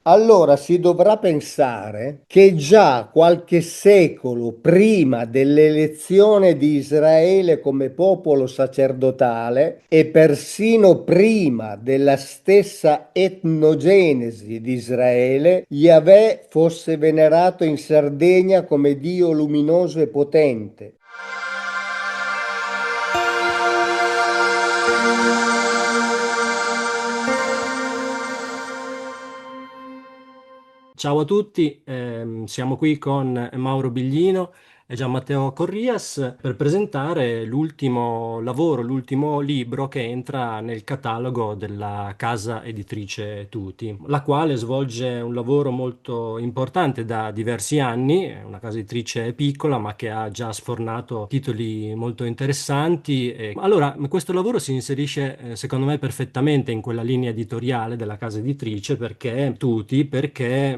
Allora si dovrà pensare che già qualche secolo prima dell'elezione di Israele come popolo sacerdotale e persino prima della stessa etnogenesi di Israele, Yahweh fosse venerato in Sardegna come Dio luminoso e potente. Ciao a tutti, siamo qui con Mauro Biglino e Gian Matteo Corrias per presentare l'ultimo lavoro, l'ultimo libro che entra nel catalogo della casa editrice Tuti, la quale svolge un lavoro molto importante da diversi anni, è una casa editrice piccola ma che ha già sfornato titoli molto interessanti. Allora, questo lavoro si inserisce secondo me perfettamente in quella linea editoriale della casa editrice perché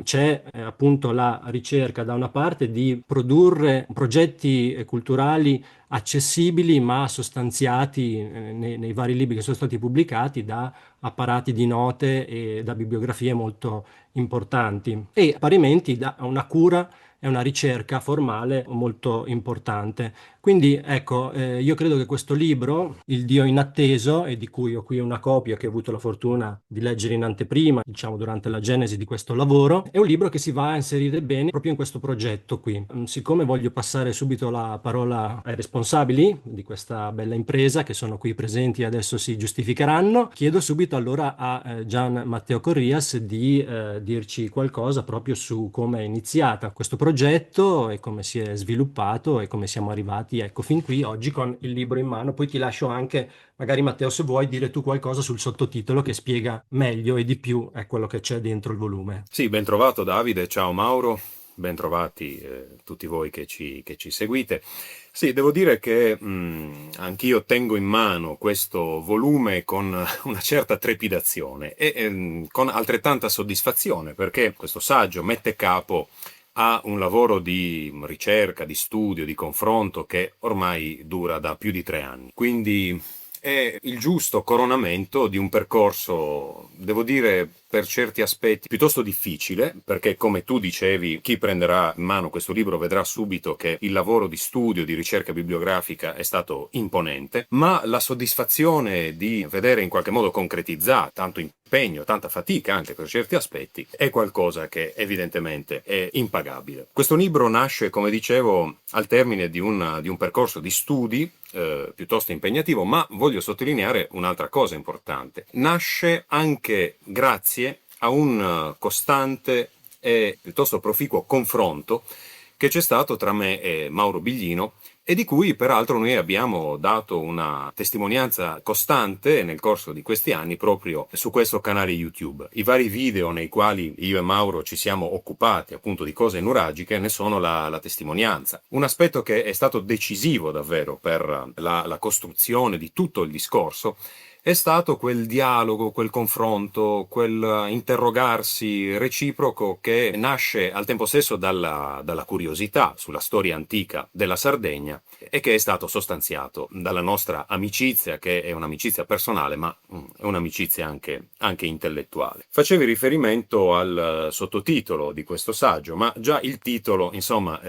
c'è appunto la ricerca da una parte di produrre progetti culturali accessibili ma sostanziati nei vari libri che sono stati pubblicati da apparati di note e da bibliografie molto importanti e parimenti da una cura e una ricerca formale molto importante. Quindi ecco, io credo che questo libro, Il Dio inatteso, e di cui ho qui una copia che ho avuto la fortuna di leggere in anteprima, diciamo durante la genesi di questo lavoro, è un libro che si va a inserire bene proprio in questo progetto qui. Siccome voglio passare subito la parola ai responsabili di questa bella impresa, che sono qui presenti e adesso si giustificheranno, chiedo subito allora a Gian Matteo Corrias di dirci qualcosa proprio su come è iniziata questo progetto e come si è sviluppato e come siamo arrivati, ecco, fin qui oggi con il libro in mano. Poi ti lascio anche, magari Matteo, se vuoi dire tu qualcosa sul sottotitolo che spiega meglio e di più quello che c'è dentro il volume. Sì, ben trovato Davide, ciao Mauro, ben trovati tutti voi che ci seguite. Sì, devo dire che anch'io tengo in mano questo volume con una certa trepidazione e con altrettanta soddisfazione perché questo saggio mette capo a un lavoro di ricerca, di studio, di confronto che ormai dura da più di 3 anni. Quindi è il giusto coronamento di un percorso, devo dire, per certi aspetti piuttosto difficile, perché come tu dicevi, chi prenderà in mano questo libro vedrà subito che il lavoro di studio, di ricerca bibliografica è stato imponente, ma la soddisfazione di vedere in qualche modo concretizzata tanto impegno, tanta fatica anche per certi aspetti, è qualcosa che evidentemente è impagabile. Questo libro nasce, come dicevo, al termine di un percorso di studi piuttosto impegnativo, ma voglio sottolineare un'altra cosa importante. Nasce anche grazie a un costante e piuttosto proficuo confronto che c'è stato tra me e Mauro Biglino e di cui peraltro noi abbiamo dato una testimonianza costante nel corso di questi anni proprio su questo canale YouTube. I vari video nei quali io e Mauro ci siamo occupati appunto di cose nuragiche ne sono la testimonianza. Un aspetto che è stato decisivo davvero per la costruzione di tutto il discorso è stato quel dialogo, quel confronto, quel interrogarsi reciproco che nasce al tempo stesso dalla curiosità sulla storia antica della Sardegna e che è stato sostanziato dalla nostra amicizia, che è un'amicizia personale, ma è un'amicizia anche intellettuale. Facevi riferimento al sottotitolo di questo saggio, ma già il titolo, insomma,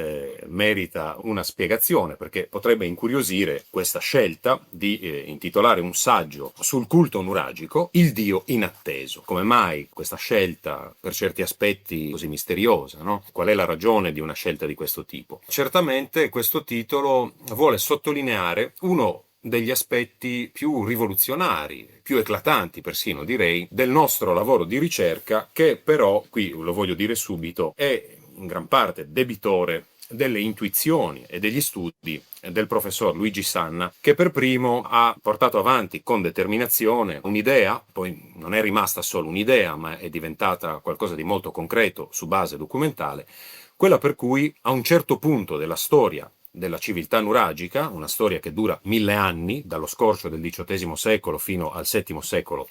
merita una spiegazione, perché potrebbe incuriosire questa scelta di intitolare un saggio sul culto nuragico, Il Dio inatteso. Come mai questa scelta, per certi aspetti, così misteriosa, no? Qual è la ragione di una scelta di questo tipo? Certamente questo titolo vuole sottolineare uno degli aspetti più rivoluzionari, più eclatanti persino direi, del nostro lavoro di ricerca che però, qui lo voglio dire subito, è in gran parte debitore delle intuizioni e degli studi del professor Luigi Sanna, che per primo ha portato avanti con determinazione un'idea, poi non è rimasta solo un'idea, ma è diventata qualcosa di molto concreto su base documentale, quella per cui a un certo punto della storia della civiltà nuragica, una storia che dura 1000 anni, dallo scorcio del XVIII secolo fino al VII secolo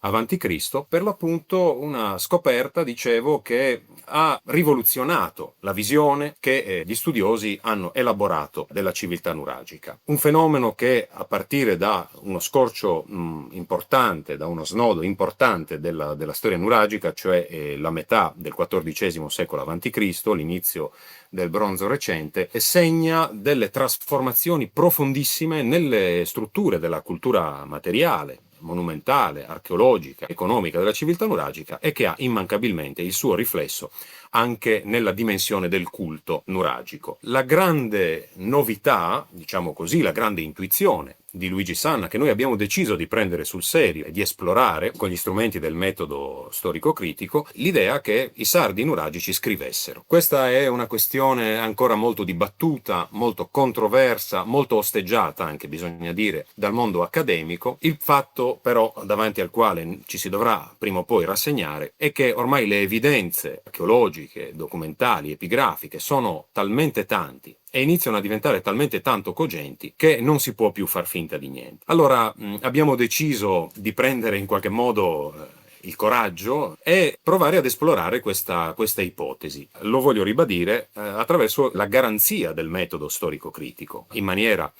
avanti Cristo, per l'appunto una scoperta, dicevo, che ha rivoluzionato la visione che gli studiosi hanno elaborato della civiltà nuragica. Un fenomeno che, a partire da uno scorcio importante, da uno snodo importante della storia nuragica, cioè la metà del XIV secolo avanti Cristo, l'inizio del bronzo recente, e segna delle trasformazioni profondissime nelle strutture della cultura materiale, monumentale, archeologica, economica della civiltà nuragica, e che ha immancabilmente il suo riflesso anche nella dimensione del culto nuragico. La grande novità, diciamo così, la grande intuizione di Luigi Sanna, che noi abbiamo deciso di prendere sul serio e di esplorare con gli strumenti del metodo storico-critico, l'idea che i sardi nuragici scrivessero. Questa è una questione ancora molto dibattuta, molto controversa, molto osteggiata anche, bisogna dire, dal mondo accademico. Il fatto però davanti al quale ci si dovrà prima o poi rassegnare è che ormai le evidenze archeologiche, documentali, epigrafiche sono talmente tanti e iniziano a diventare talmente tanto cogenti che non si può più far finta di niente. Allora abbiamo deciso di prendere in qualche modo il coraggio e provare ad esplorare questa ipotesi. Lo voglio ribadire attraverso la garanzia del metodo storico-critico, in maniera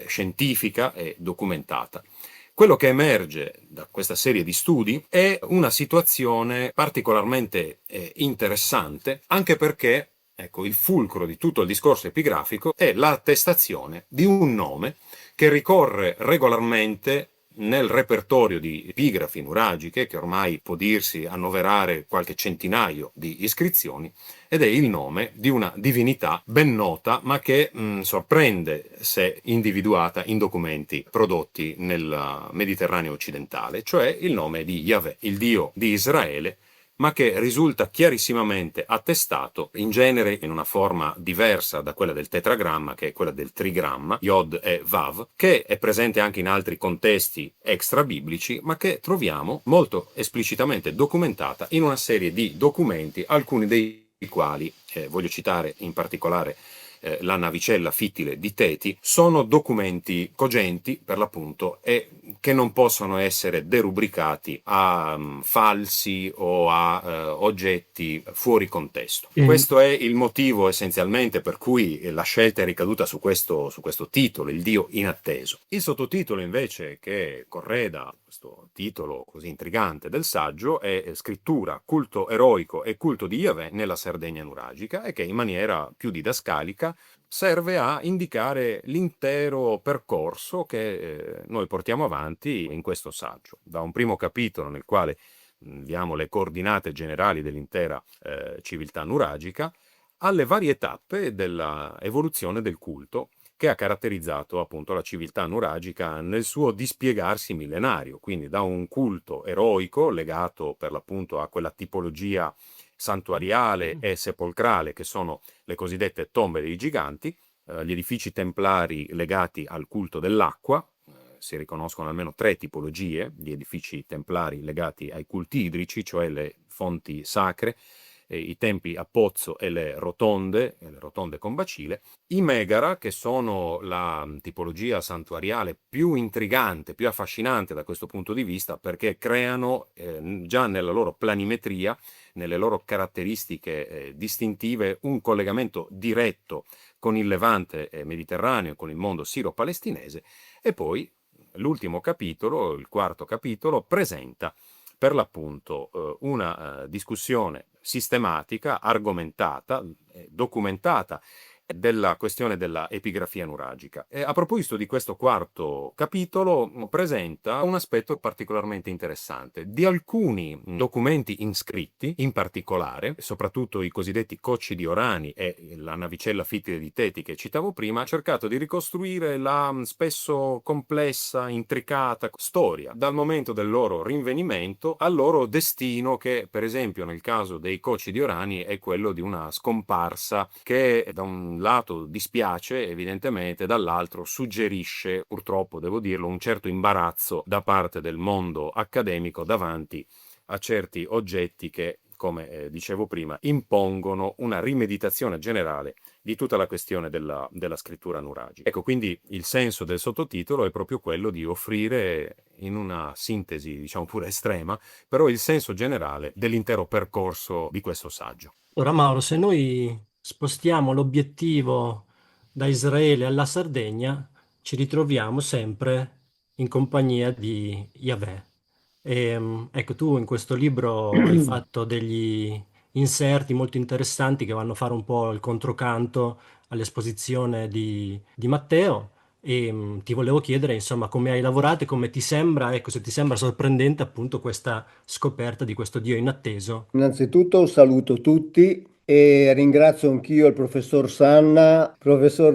scientifica e documentata. Quello che emerge da questa serie di studi è una situazione particolarmente interessante, anche perché, ecco, il fulcro di tutto il discorso epigrafico è l'attestazione di un nome che ricorre regolarmente nel repertorio di epigrafi nuragiche, che ormai può dirsi annoverare qualche centinaio di iscrizioni, ed è il nome di una divinità ben nota, ma che sorprende se individuata in documenti prodotti nel Mediterraneo occidentale, cioè il nome di Yahweh, il dio di Israele, ma che risulta chiarissimamente attestato, in genere in una forma diversa da quella del tetragramma, che è quella del trigramma, Yod e Vav, che è presente anche in altri contesti extra-biblici, ma che troviamo molto esplicitamente documentata in una serie di documenti, alcuni dei quali, voglio citare in particolare la navicella fittile di Teti, sono documenti cogenti per l'appunto e che non possono essere derubricati a falsi o a oggetti fuori contesto. Questo è il motivo essenzialmente per cui la scelta è ricaduta su questo titolo, il Dio inatteso. Il sottotitolo invece che correda questo titolo così intrigante del saggio è Scrittura, culto eroico e culto di Yahweh nella Sardegna nuragica, e che in maniera più didascalica serve a indicare l'intero percorso che noi portiamo avanti in questo saggio. Da un primo capitolo nel quale diamo le coordinate generali dell'intera civiltà nuragica, alle varie tappe della evoluzione del culto che ha caratterizzato appunto la civiltà nuragica nel suo dispiegarsi millenario, quindi da un culto eroico legato per l'appunto a quella tipologia santuariale e sepolcrale che sono le cosiddette tombe dei giganti, gli edifici templari legati al culto dell'acqua. Si riconoscono almeno 3 tipologie di edifici templari legati ai culti idrici, cioè le fonti sacre, i templi a pozzo e le rotonde con bacile, i megara, che sono la tipologia santuariale più intrigante, più affascinante da questo punto di vista, perché creano già nella loro planimetria, nelle loro caratteristiche distintive, un collegamento diretto con il Levante mediterraneo, con il mondo siro-palestinese. E poi l'ultimo capitolo, il quarto capitolo, presenta per l'appunto una discussione sistematica, argomentata, documentata della questione della epigrafia nuragica. E a proposito di questo quarto capitolo presenta un aspetto particolarmente interessante. Di alcuni documenti inscritti, in particolare, soprattutto i cosiddetti cocci di Orani e la navicella fittile di Teti che citavo prima, ha cercato di ricostruire la spesso complessa, intricata storia, dal momento del loro rinvenimento al loro destino, che per esempio nel caso dei cocci di Orani è quello di una scomparsa che da un lato dispiace evidentemente, dall'altro suggerisce, purtroppo devo dirlo, un certo imbarazzo da parte del mondo accademico davanti a certi oggetti che come dicevo prima, impongono una rimeditazione generale di tutta la questione della scrittura nuragica. Ecco, quindi il senso del sottotitolo è proprio quello di offrire, in una sintesi, diciamo pure estrema, però il senso generale dell'intero percorso di questo saggio. Ora Mauro, se noi spostiamo l'obiettivo da Israele alla Sardegna, ci ritroviamo sempre in compagnia di Yahweh. Ecco, tu in questo libro hai fatto degli inserti molto interessanti che vanno a fare un po' il controcanto all'esposizione di Matteo e ti volevo chiedere, insomma, come hai lavorato e come ti sembra, ecco, se ti sembra sorprendente appunto questa scoperta di questo Dio inatteso. Innanzitutto saluto tutti e ringrazio anch'io il professor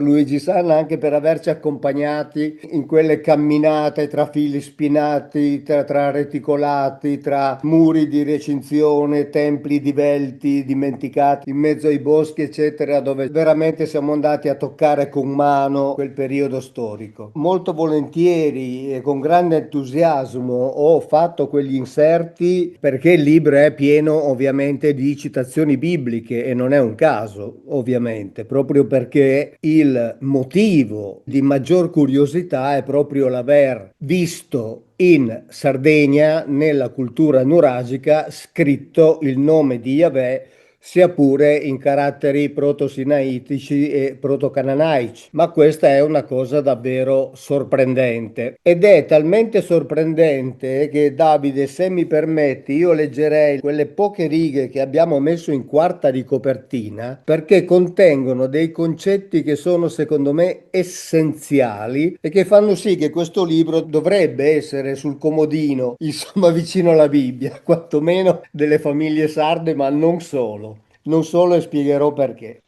Luigi Sanna, anche per averci accompagnati in quelle camminate tra fili spinati, tra reticolati, tra muri di recinzione, templi divelti, dimenticati in mezzo ai boschi, eccetera, dove veramente siamo andati a toccare con mano quel periodo storico. Molto volentieri e con grande entusiasmo ho fatto quegli inserti perché il libro è pieno ovviamente di citazioni bibliche e non è un caso, ovviamente, proprio perché il motivo di maggior curiosità è proprio l'aver visto in Sardegna, nella cultura nuragica, scritto il nome di Yahweh, sia pure in caratteri proto-sinaitici e proto-cananaici. Ma questa è una cosa davvero sorprendente. Ed è talmente sorprendente che, Davide, se mi permetti, io leggerei quelle poche righe che abbiamo messo in quarta di copertina, perché contengono dei concetti che sono, secondo me, essenziali e che fanno sì che questo libro dovrebbe essere sul comodino, insomma, vicino alla Bibbia, quantomeno delle famiglie sarde, ma non solo. Non solo, e spiegherò perché.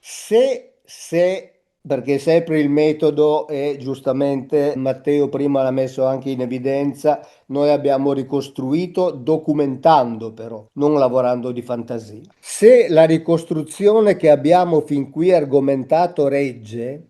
Perché sempre il metodo, e giustamente Matteo prima l'ha messo anche in evidenza, noi abbiamo ricostruito documentando però, non lavorando di fantasia. Se la ricostruzione che abbiamo fin qui argomentato regge,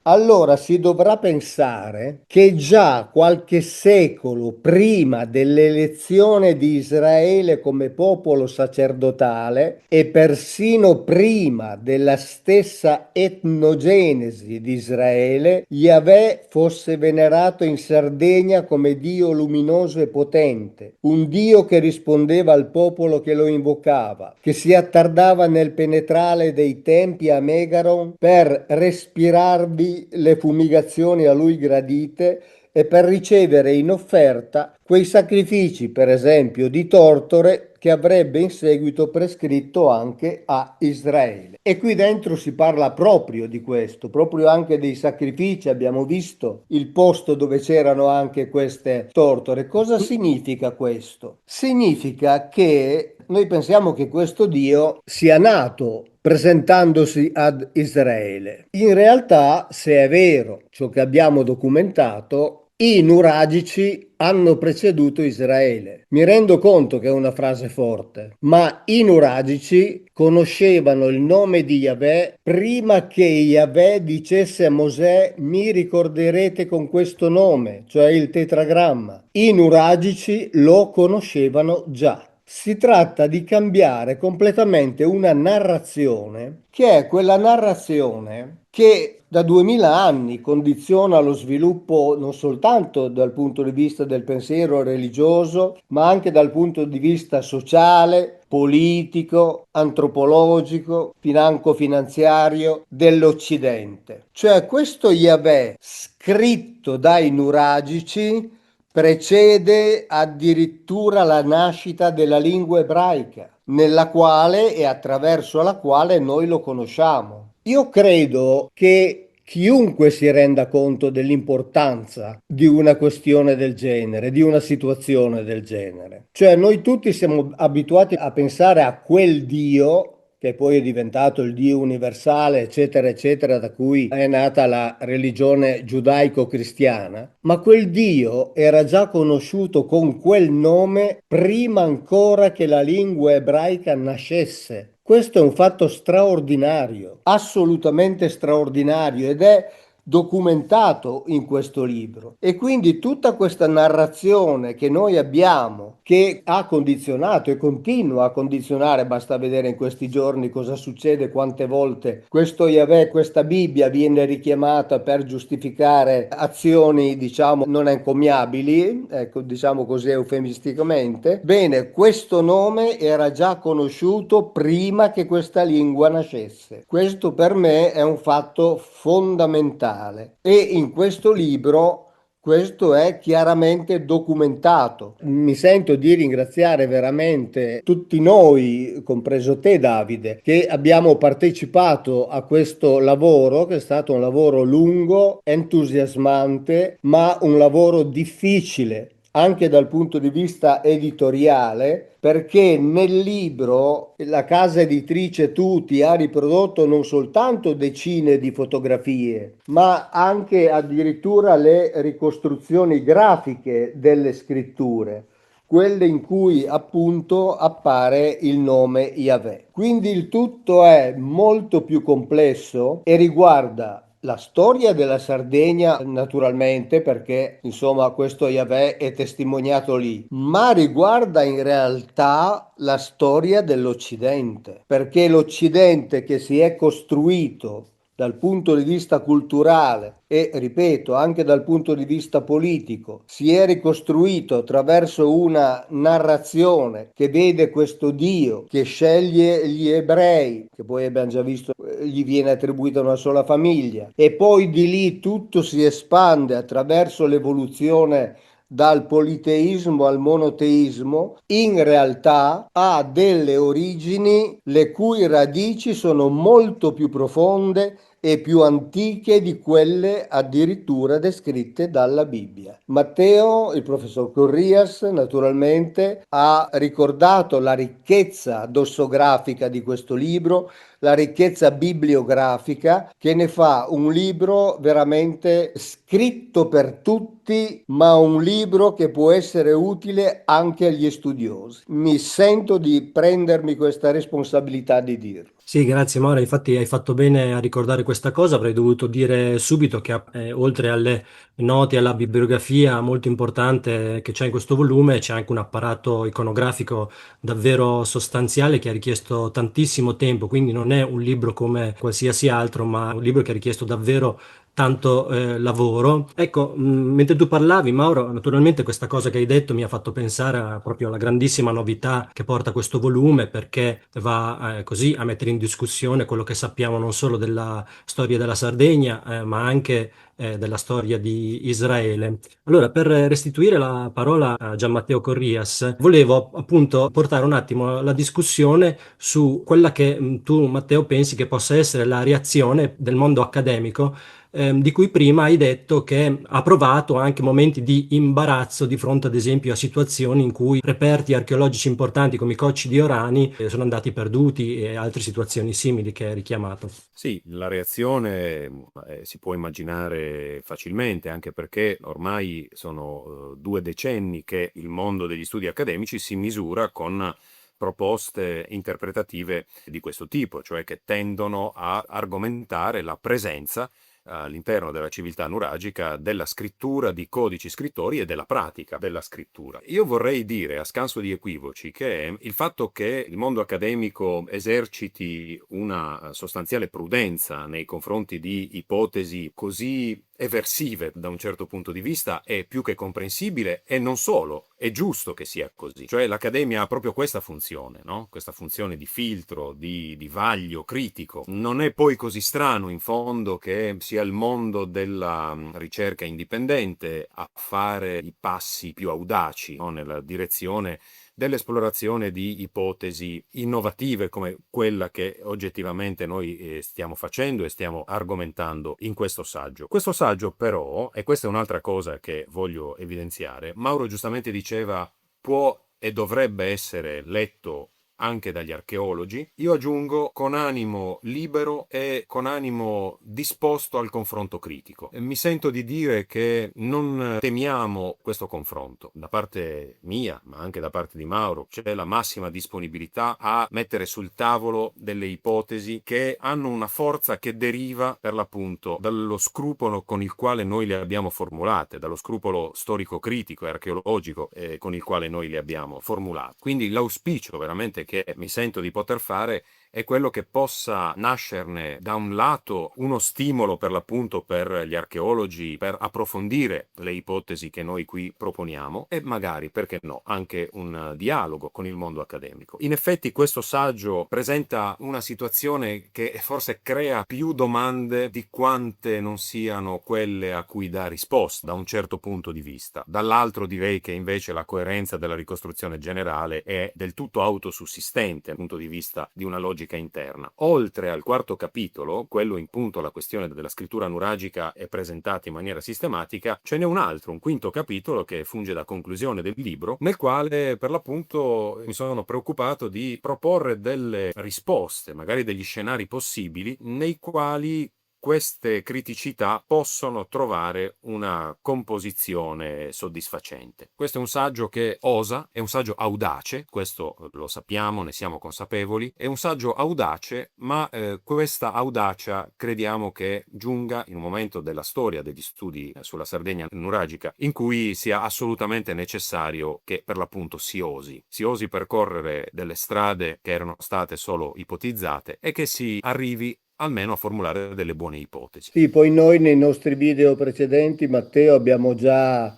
allora si dovrà pensare che già qualche secolo prima dell'elezione di Israele come popolo sacerdotale e persino prima della stessa etnogenesi di Israele, Yahweh fosse venerato in Sardegna come Dio luminoso e potente, un Dio che rispondeva al popolo che lo invocava, che si attardava nel penetrare dei tempi a Megaron per respirarvi le fumigazioni a lui gradite e per ricevere in offerta quei sacrifici, per esempio, di tortore che avrebbe in seguito prescritto anche a Israele. E qui dentro si parla proprio di questo, proprio anche dei sacrifici. Abbiamo visto il posto dove c'erano anche queste torture. Cosa significa questo? Significa che noi pensiamo che questo Dio sia nato presentandosi ad Israele. In realtà, se è vero ciò che abbiamo documentato, i nuragici hanno preceduto Israele. Mi rendo conto che è una frase forte, ma i nuragici conoscevano il nome di Yahweh prima che Yahweh dicesse a Mosè: mi ricorderete con questo nome, cioè il tetragramma. I nuragici lo conoscevano già. Si tratta di cambiare completamente una narrazione che è quella narrazione che da 2000 anni condiziona lo sviluppo non soltanto dal punto di vista del pensiero religioso, ma anche dal punto di vista sociale, politico, antropologico, financo-finanziario dell'Occidente. Cioè questo Yahweh scritto dai nuragici precede addirittura la nascita della lingua ebraica, nella quale e attraverso la quale noi lo conosciamo. Io credo che chiunque si renda conto dell'importanza di una questione del genere, di una situazione del genere. Cioè noi tutti siamo abituati a pensare a quel Dio che poi è diventato il Dio universale, eccetera, eccetera, da cui è nata la religione giudaico-cristiana, ma quel Dio era già conosciuto con quel nome prima ancora che la lingua ebraica nascesse. Questo è un fatto straordinario, assolutamente straordinario, ed è documentato in questo libro. E quindi tutta questa narrazione che noi abbiamo, che ha condizionato e continua a condizionare, basta vedere in questi giorni cosa succede, quante volte questo Yahweh, questa Bibbia viene richiamata per giustificare azioni, diciamo, non encomiabili, ecco, diciamo così eufemisticamente. Bene, questo nome era già conosciuto prima che questa lingua nascesse. Questo per me è un fatto fondamentale e in questo libro questo è chiaramente documentato. Mi sento di ringraziare veramente tutti noi, compreso te Davide, che abbiamo partecipato a questo lavoro, che è stato un lavoro lungo, entusiasmante, ma un lavoro difficile anche dal punto di vista editoriale, perché nel libro la casa editrice Tuti ha riprodotto non soltanto decine di fotografie, ma anche addirittura le ricostruzioni grafiche delle scritture, quelle in cui appunto appare il nome Yahweh. Quindi il tutto è molto più complesso e riguarda la storia della Sardegna, naturalmente, perché insomma questo Yahweh è testimoniato lì, ma riguarda in realtà la storia dell'Occidente, perché l'Occidente che si è costruito dal punto di vista culturale e, ripeto, anche dal punto di vista politico, si è ricostruito attraverso una narrazione che vede questo Dio che sceglie gli ebrei, che poi abbiamo già visto, gli viene attribuita una sola famiglia, e poi di lì tutto si espande attraverso l'evoluzione dal politeismo al monoteismo, in realtà ha delle origini le cui radici sono molto più profonde e più antiche di quelle addirittura descritte dalla Bibbia. Matteo, il professor Corrias, naturalmente, ha ricordato la ricchezza dossografica di questo libro, la ricchezza bibliografica, che ne fa un libro veramente scritto per tutti, ma un libro che può essere utile anche agli studiosi. Mi sento di prendermi questa responsabilità di dirlo. Sì, grazie Maura, infatti hai fatto bene a ricordare questa cosa, avrei dovuto dire subito che oltre alle note e alla bibliografia molto importante che c'è in questo volume, c'è anche un apparato iconografico davvero sostanziale che ha richiesto tantissimo tempo, quindi non è un libro come qualsiasi altro, ma un libro che ha richiesto davvero tanto lavoro. Ecco, mentre tu parlavi, Mauro, naturalmente questa cosa che hai detto mi ha fatto pensare proprio alla grandissima novità che porta questo volume, perché va così a mettere in discussione quello che sappiamo non solo della storia della Sardegna, ma anche della storia di Israele. Allora, per restituire la parola a Gianmatteo Corrias, volevo appunto portare un attimo la discussione su quella che tu, Matteo, pensi che possa essere la reazione del mondo accademico di cui prima hai detto che ha provato anche momenti di imbarazzo di fronte ad esempio a situazioni in cui reperti archeologici importanti come i cocci di Orani sono andati perduti e altre situazioni simili che hai richiamato. Sì, la reazione si può immaginare facilmente, anche perché ormai sono 2 decenni che il mondo degli studi accademici si misura con proposte interpretative di questo tipo, cioè che tendono a argomentare la presenza all'interno della civiltà nuragica della scrittura di codici scrittori e della pratica della scrittura. Io vorrei dire, a scanso di equivoci, che il fatto che il mondo accademico eserciti una sostanziale prudenza nei confronti di ipotesi così eversive da un certo punto di vista è più che comprensibile, e non solo, è giusto che sia così. Cioè l'accademia ha proprio questa funzione, no? Questa funzione di filtro, di vaglio critico. Non è poi così strano in fondo che sia il mondo della ricerca indipendente a fare i passi più audaci, no? Nella direzione dell'esplorazione di ipotesi innovative come quella che oggettivamente noi stiamo facendo e stiamo argomentando in questo saggio. Questo saggio però, e questa è un'altra cosa che voglio evidenziare, Mauro giustamente diceva può e dovrebbe essere letto anche dagli archeologi, io aggiungo con animo libero e con animo disposto al confronto critico. E mi sento di dire che non temiamo questo confronto. Da parte mia, ma anche da parte di Mauro, c'è la massima disponibilità a mettere sul tavolo delle ipotesi che hanno una forza che deriva per l'appunto dallo scrupolo con il quale noi le abbiamo formulate, dallo scrupolo storico-critico e archeologico con il quale noi le abbiamo formulate. Quindi l'auspicio veramente che mi sento di poter fare è quello che possa nascerne da un lato uno stimolo per l'appunto per gli archeologi per approfondire le ipotesi che noi qui proponiamo e magari, perché no, anche un dialogo con il mondo accademico. In effetti questo saggio presenta una situazione che forse crea più domande di quante non siano quelle a cui dà risposta da un certo punto di vista. Dall'altro direi che invece la coerenza della ricostruzione generale è del tutto autosussistente dal punto di vista di una logica interna. Oltre al quarto capitolo, quello in punto alla questione della scrittura nuragica è presentata in maniera sistematica, ce n'è un altro, un quinto capitolo che funge da conclusione del libro, nel quale per l'appunto mi sono preoccupato di proporre delle risposte, magari degli scenari possibili, nei quali queste criticità possono trovare una composizione soddisfacente. Questo è un saggio che osa, è un saggio audace, questo lo sappiamo, ne siamo consapevoli, è un saggio audace, ma questa audacia crediamo che giunga in un momento della storia degli studi sulla Sardegna nuragica in cui sia assolutamente necessario che per l'appunto si osi percorrere delle strade che erano state solo ipotizzate e che si arrivi almeno a formulare delle buone ipotesi. Sì, poi noi nei nostri video precedenti, Matteo, abbiamo già,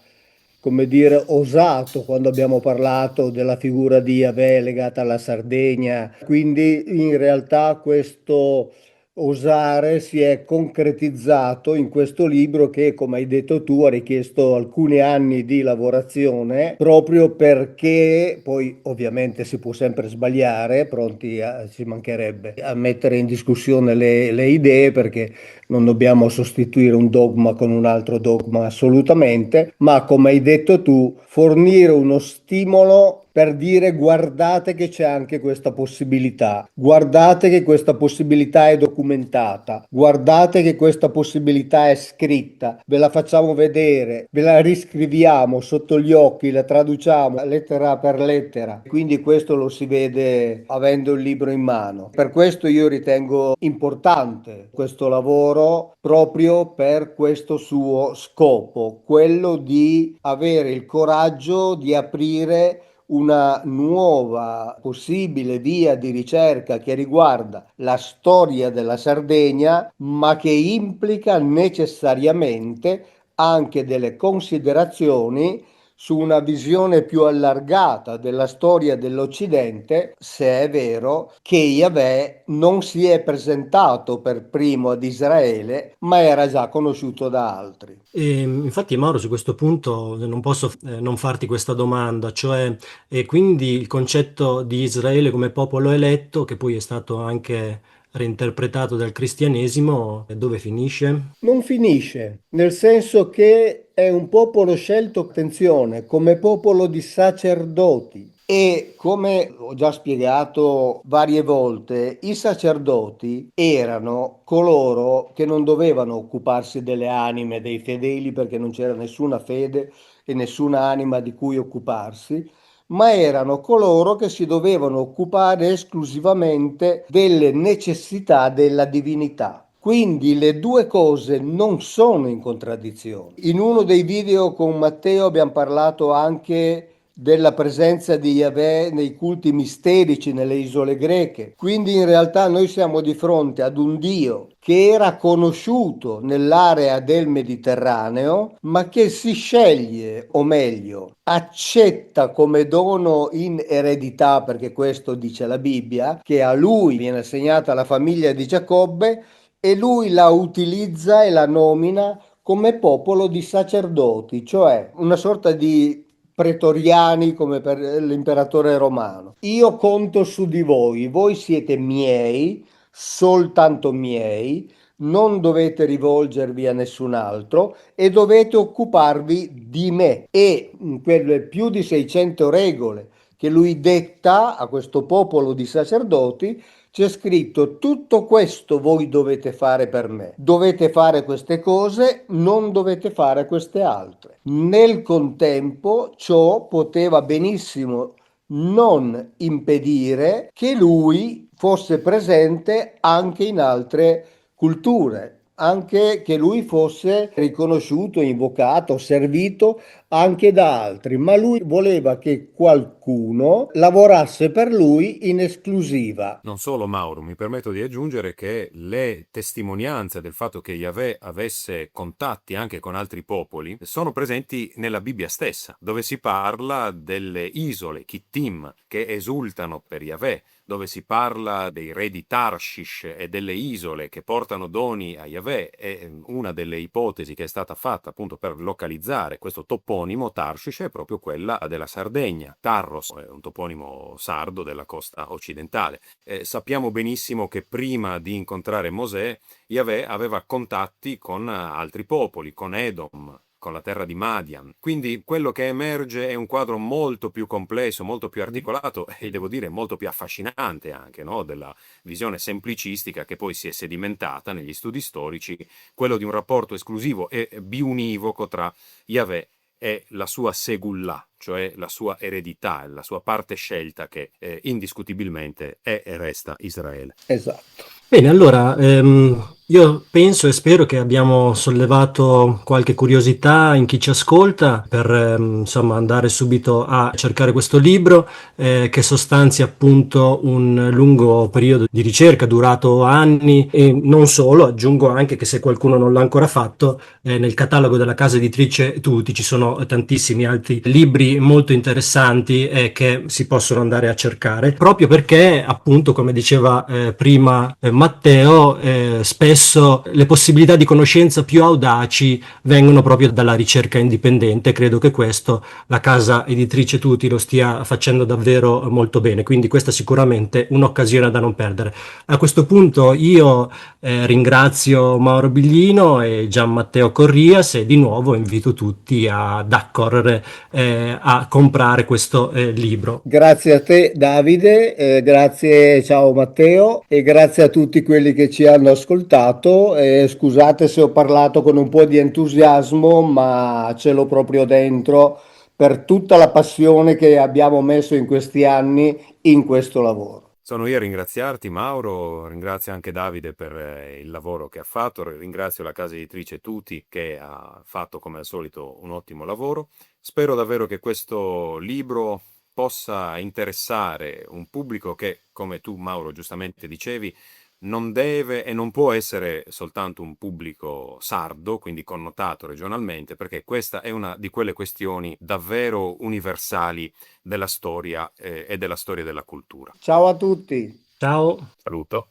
come dire, osato quando abbiamo parlato della figura di Yahweh legata alla Sardegna. Quindi in realtà questo osare si è concretizzato in questo libro che, come hai detto tu, ha richiesto alcuni anni di lavorazione proprio perché poi ovviamente si può sempre sbagliare, ci mancherebbe a mettere in discussione le idee perché non dobbiamo sostituire un dogma con un altro dogma assolutamente, ma come hai detto tu, fornire uno stimolo per dire guardate che c'è anche questa possibilità, guardate che questa possibilità è documentata, guardate che questa possibilità è scritta, ve la facciamo vedere, ve la riscriviamo sotto gli occhi, la traduciamo lettera per lettera. Quindi questo lo si vede avendo il libro in mano. Per questo io ritengo importante questo lavoro proprio per questo suo scopo, quello di avere il coraggio di aprire una nuova possibile via di ricerca che riguarda la storia della Sardegna, ma che implica necessariamente anche delle considerazioni su una visione più allargata della storia dell'Occidente, se è vero che Yahweh non si è presentato per primo ad Israele, ma era già conosciuto da altri. E, infatti, Mauro, su questo punto non posso non farti questa domanda, cioè, e quindi il concetto di Israele come popolo eletto, che poi è stato anche reinterpretato dal cristianesimo, dove finisce? Non finisce, nel senso che è un popolo scelto, attenzione, come popolo di sacerdoti. E come ho già spiegato varie volte, i sacerdoti erano coloro che non dovevano occuparsi delle anime dei fedeli perché non c'era nessuna fede e nessuna anima di cui occuparsi, ma erano coloro che si dovevano occupare esclusivamente delle necessità della divinità. Quindi le due cose non sono in contraddizione. In uno dei video con Matteo abbiamo parlato anche della presenza di Yahweh nei culti misterici nelle isole greche. Quindi in realtà noi siamo di fronte ad un Dio che era conosciuto nell'area del Mediterraneo, ma che si sceglie, o meglio, accetta come dono in eredità, perché questo dice la Bibbia, che a lui viene assegnata la famiglia di Giacobbe e lui la utilizza e la nomina come popolo di sacerdoti, cioè una sorta di pretoriani come per l'imperatore romano. Io conto su di voi, voi siete miei, soltanto miei, non dovete rivolgervi a nessun altro e dovete occuparvi di me. E in quelle più di 600 regole che lui detta a questo popolo di sacerdoti. C'è scritto: tutto questo voi dovete fare per me, dovete fare queste cose, non dovete fare queste altre. Nel contempo ciò poteva benissimo non impedire che lui fosse presente anche in altre culture, anche che lui fosse riconosciuto, invocato, servito anche da altri, ma lui voleva che qualcuno lavorasse per lui in esclusiva. Non solo, Mauro, mi permetto di aggiungere che le testimonianze del fatto che Yahweh avesse contatti anche con altri popoli sono presenti nella Bibbia stessa, dove si parla delle isole, Kittim, che esultano per Yahweh, dove si parla dei re di Tarshish e delle isole che portano doni a Yahweh. E una delle ipotesi che è stata fatta appunto per localizzare questo toponimo Tarshish è proprio quella della Sardegna. Tarros è un toponimo sardo della costa occidentale. Sappiamo benissimo che prima di incontrare Mosè, Yahweh aveva contatti con altri popoli, con Edom, con la terra di Madian. Quindi quello che emerge è un quadro molto più complesso, molto più articolato e devo dire molto più affascinante anche, no? Della visione semplicistica che poi si è sedimentata negli studi storici, quello di un rapporto esclusivo e biunivoco tra Yahweh e la sua segullà, cioè la sua eredità, la sua parte scelta che indiscutibilmente è e resta Israele. Esatto. Bene, allora, io penso e spero che abbiamo sollevato qualche curiosità in chi ci ascolta per, insomma, andare subito a cercare questo libro che sostanzia appunto un lungo periodo di ricerca durato anni e non solo, aggiungo anche che se qualcuno non l'ha ancora fatto, nel catalogo della casa editrice Tutti ci sono tantissimi altri libri molto interessanti che si possono andare a cercare, proprio perché appunto, come diceva prima Matteo, spesso le possibilità di conoscenza più audaci vengono proprio dalla ricerca indipendente. Credo che questo la casa editrice Tutti lo stia facendo davvero molto bene, quindi questa è sicuramente un'occasione da non perdere. A questo punto io ringrazio Mauro Biglino e Gian Matteo Corrias e di nuovo invito tutti ad accorrere a comprare questo libro. Grazie a te Davide, grazie, ciao Matteo e grazie a tutti quelli che ci hanno ascoltato. Scusate se ho parlato con un po' di entusiasmo, ma ce l'ho proprio dentro per tutta la passione che abbiamo messo in questi anni in questo lavoro. Sono io a ringraziarti, Mauro, ringrazio anche Davide per il lavoro che ha fatto, ringrazio la casa editrice Tutti che ha fatto come al solito un ottimo lavoro. Spero davvero che questo libro possa interessare un pubblico che, come tu, Mauro, giustamente dicevi, non deve e non può essere soltanto un pubblico sardo, quindi connotato regionalmente, perché questa è una di quelle questioni davvero universali della storia e della storia della cultura. Ciao a tutti. Ciao. Saluto.